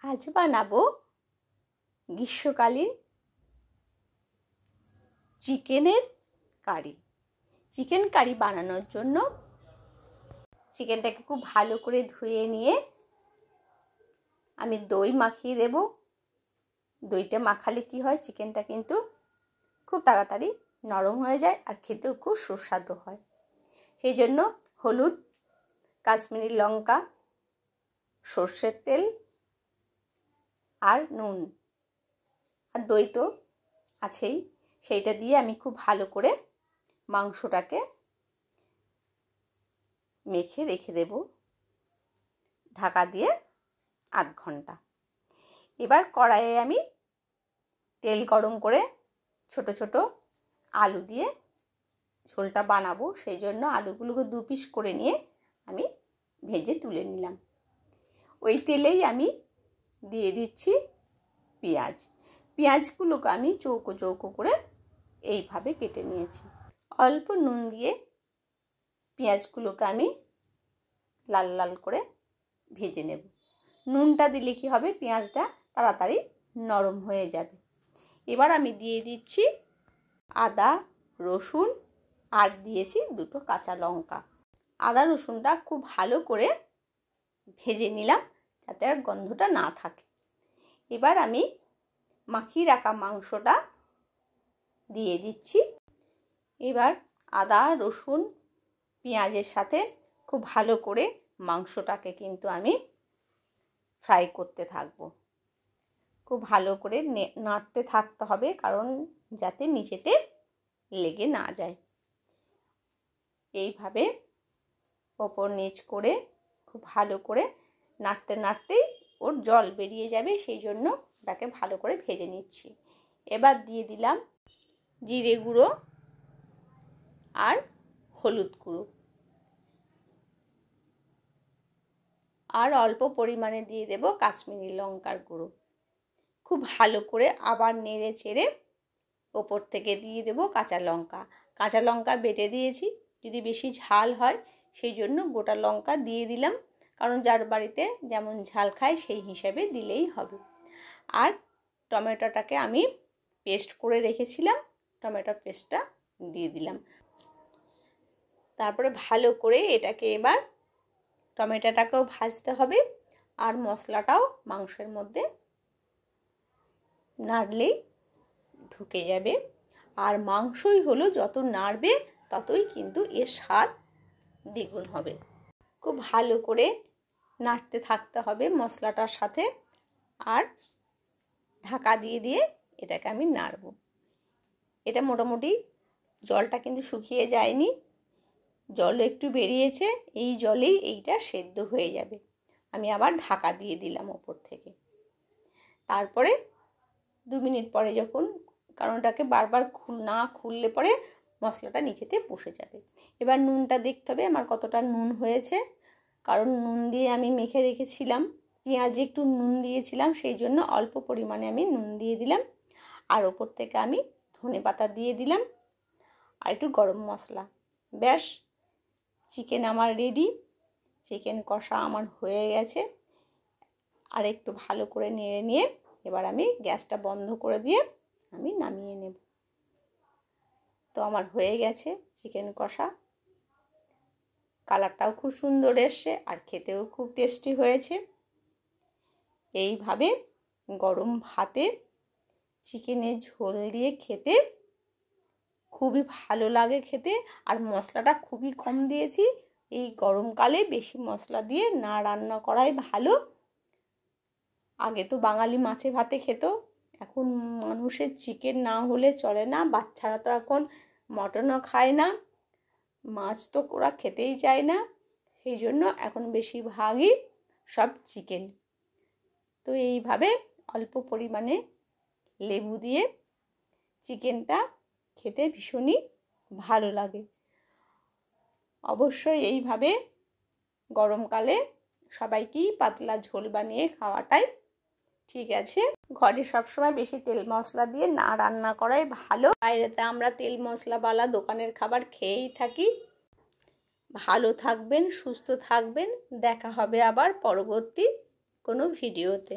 আজ বানাবো গ্রীষ্মকালীন চিকেনের কারি। চিকেন কারি বানানোর জন্য চিকেনটাকে খুব ভালো করে ধুয়ে নিয়ে আমি দই মাখিয়ে দেব। দইটা মাখালে কি হয়, চিকেনটা কিন্তু খুব তাড়াতাড়ি নরম হয়ে যায় আর খেতেও খুব সুস্বাদু হয়। সেই জন্য হলুদ, কাশ্মীরি লঙ্কা, সর্ষের তেল আর নুন আর দই তো আছেই, সেইটা দিয়ে আমি খুব ভালো করে মাংসটাকে মেখে রেখে দেব ঢাকা দিয়ে আধ ঘন্টা। এবার কড়াইয়ে আমি তেল গরম করে ছোট ছোট আলু দিয়ে ঝোলটা বানাবো, সেই জন্য আলুগুলোকে 2 পিস করে নিয়ে আমি ভেজে তুলে নিলাম। ওই তেলেই আমি দিয়ে দিচ্ছি পেঁয়াজ। পেঁয়াজগুলোকে আমি চৌকো চৌকো করে এইভাবে কেটে নিয়েছি। অল্প নুন দিয়ে পেঁয়াজগুলোকে আমি লাল লাল করে ভেজে নেব। নুনটা দিলে কি হবে, পেঁয়াজটা তাড়াতাড়ি নরম হয়ে যাবে। এবার আমি দিয়ে দিচ্ছি আদা, রসুন আর দিয়েছি 2টো কাঁচা লঙ্কা। আদা রসুনটা খুব ভালো করে ভেজে নিলাম যাতে আর গন্ধটা না থাকে। এবার আমি মাখিয়ে রাখা মাংসটা দিয়ে দিচ্ছি। এবার আদা, রসুন, পেঁয়াজের সাথে খুব ভালো করে মাংসটাকে কিন্তু আমি ফ্রাই করতে থাকবো। খুব ভালো করে নাড়তে থাকতে হবে, কারণ যাতে নিচেতে লেগে না যায়। এইভাবে ওপর নিচ করে খুব ভালো করে নাড়তে নাড়তেই ওর জল বেরিয়ে যাবে, সেই জন্য ওটাকে ভালো করে ভেজে নিচ্ছি। এবার দিয়ে দিলাম জিরে গুঁড়ো আর হলুদ গুঁড়ো, আর অল্প পরিমাণে দিয়ে দেব কাশ্মীরি লঙ্কার গুঁড়ো। খুব ভালো করে আবার নেড়ে চেড়ে ওপর থেকে দিয়ে দেব কাঁচা লঙ্কা। কাঁচা লঙ্কা বেটে দিয়েছি, যদি বেশি ঝাল হয় সেই জন্য গোটা লঙ্কা দিয়ে দিলাম, কারণ যার বাড়িতে যেমন ঝাল খায় সেই হিসাবে দিলেই হবে। আর টমেটোটাকে আমি পেস্ট করে রেখেছিলাম, টমেটো পেস্টটা দিয়ে দিলাম। তারপরে ভালো করে এটাকে এবার টমেটোটাকেও ভাজতে হবে আর মশলাটাও মাংসের মধ্যে নাড়লেই ঢুকে যাবে। আর মাংসই হলো যত নাড়বে ততই কিন্তু এর স্বাদ দ্বিগুণ হবে। খুব ভালো করে নাড়তে থাকতে হবে মশলাটার সাথে, আর ঢাকা দিয়ে দিয়ে এটাকে আমি নাড়ব। এটা মোটামুটি জলটা কিন্তু শুকিয়ে যায়নি, জল একটু বেরিয়েছে, এই জলেই এইটা সেদ্ধ হয়ে যাবে। আমি আবার ঢাকা দিয়ে দিলাম ওপর থেকে। তারপরে 2 মিনিট পরে যখন, কারণ ওটাকে বারবার না খুললে পরে মশলাটা নিচেতে বসে যাবে। এবার নুনটা দেখতে হবে আমার কতটা নুন হয়েছে, কারণ নুন দিয়ে আমি মেখে রেখেছিলাম, পেঁয়াজে একটু নুন দিয়েছিলাম, সেই জন্য অল্প পরিমাণে আমি নুন দিয়ে দিলাম। আর ওপর থেকে আমি ধনেপাতা দিয়ে দিলাম আর একটু গরম মশলা। ব্যাস, চিকেন আমার রেডি। চিকেন কষা আমার হয়ে গেছে। আর একটু ভালো করে নেড়ে নিয়ে এবার আমি গ্যাসটা বন্ধ করে দিয়ে আমি নামিয়ে নেব। তো আমার হয়ে গেছে চিকেন কষা। কালারটাও খুব সুন্দর এসছে আর খেতেও খুব টেস্টি হয়েছে। এইভাবে গরম ভাতে চিকেনের ঝোল দিয়ে খেতে খুবই ভালো লাগে খেতে। আর মশলাটা খুবই কম দিয়েছি। এই গরমকালে বেশি মশলা দিয়ে না রান্না করাই ভালো। আগে তো বাঙালি মাছে ভাতে খেত, এখন মানুষের চিকেন না হলে চলে না। বাচ্চারা তো এখন মটনও খায় না, মাছ তো ওরা খেতেই চায় না, সেই জন্য এখন বেশিরভাগই সব চিকেন। তো এইভাবে অল্প পরিমাণে লেবু দিয়ে চিকেনটা খেতে ভীষণই ভালো লাগে। অবশ্যই এইভাবে গরমকালে সবাইকেই পাতলা ঝোল বানিয়ে খাওয়াটাই ঠিক আছে। ঘরে সবসময় বেশি তেল মশলা দিয়ে না রান্না করাই ভালো। বাইরেতে আমরা তেল মশলাওয়ালা দোকানের খাবার খেয়েই থাকি। ভালো থাকবেন, সুস্থ থাকবেন। দেখা হবে আবার পরবর্তী কোনো ভিডিওতে।